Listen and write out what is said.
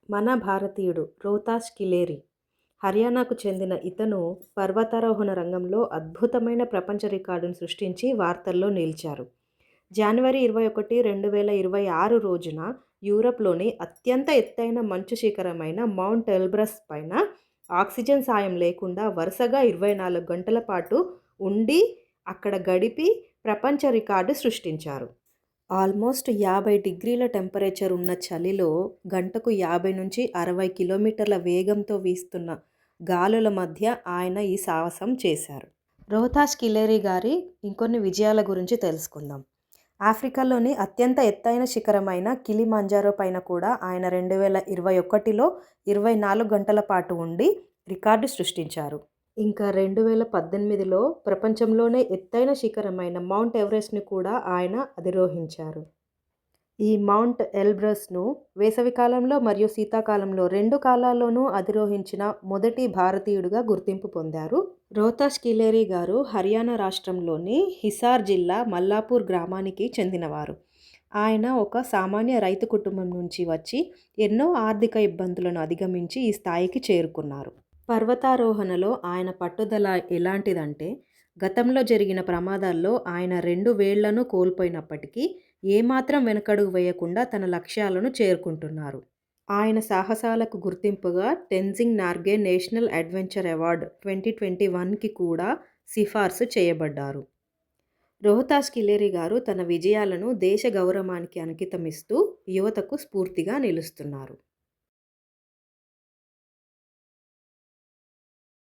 మన భారతీయుడు రోహ్తాస్ గిలేరి. హర్యానాకు చెందిన ఇతను పర్వతారోహణ రంగంలో అద్భుతమైన ప్రపంచ రికార్డును సృష్టించి వార్తల్లో నిలిచారు. జనవరి 21, 2026 రోజున యూరప్‌లోని అత్యంత ఎత్తైన మంచు శిఖరమైన మౌంట్ ఎల్బ్రస్ పైన ఆక్సిజన్ సాయం లేకుండా వరుసగా 24 గంటల పాటు ఉండి, అక్కడ గడిపి ప్రపంచ రికార్డు సృష్టించారు. ఆల్మోస్ట్ 50 డిగ్రీల టెంపరేచర్ ఉన్న చలిలో గంటకు 50-60 కిలోమీటర్ల వేగంతో వీస్తున్న గాలుల మధ్య ఆయన ఈ సాహసం చేశారు. రోహ్తాస్ గిలేరి గారి ఇంకొన్ని విజయాల గురించి తెలుసుకుందాం. ఆఫ్రికాలోని అత్యంత ఎత్తైన శిఖరమైన కిలిమంజారో పైన కూడా ఆయన 2021లో 24 గంటల పాటు ఉండి రికార్డు సృష్టించారు. ఇంకా 2018లో ప్రపంచంలోనే ఎత్తైన శిఖరమైన మౌంట్ ఎవరెస్ట్‌ని కూడా ఆయన అధిరోహించారు. ఈ మౌంట్ ఎల్బ్రస్‌ను వేసవికాలంలో మరియు శీతాకాలంలో 2 కాలాల్లోనూ అధిరోహించిన మొదటి భారతీయుడిగా గుర్తింపు పొందారు. రోహ్తాస్ గిలేరి గారు హర్యానా రాష్ట్రంలోని హిసార్ జిల్లా మల్లాపూర్ గ్రామానికి చెందినవారు. ఆయన ఒక సామాన్య రైతు కుటుంబం నుంచి వచ్చి ఎన్నో ఆర్థిక ఇబ్బందులను అధిగమించి ఈ స్థాయికి చేరుకున్నారు. పర్వతారోహణలో ఆయన పట్టుదల ఎలాంటిదంటే, గతంలో జరిగిన ప్రమాదాల్లో ఆయన 2 వేళ్లను కోల్పోయినప్పటికీ ఏమాత్రం వెనకడుగు వేయకుండా తన లక్ష్యాలను చేరుకుంటున్నారు. ఆయన సాహసాలకు గుర్తింపుగా Tenzing Norgay national adventure award 2021కి కూడా సిఫార్సు చేయబడ్డారు. రోహ్తాస్ గిలేరి గారు తన విజయాలను దేశ గౌరవానికి అంకితమిస్తూ యువతకు స్ఫూర్తిగా నిలుస్తున్నారు.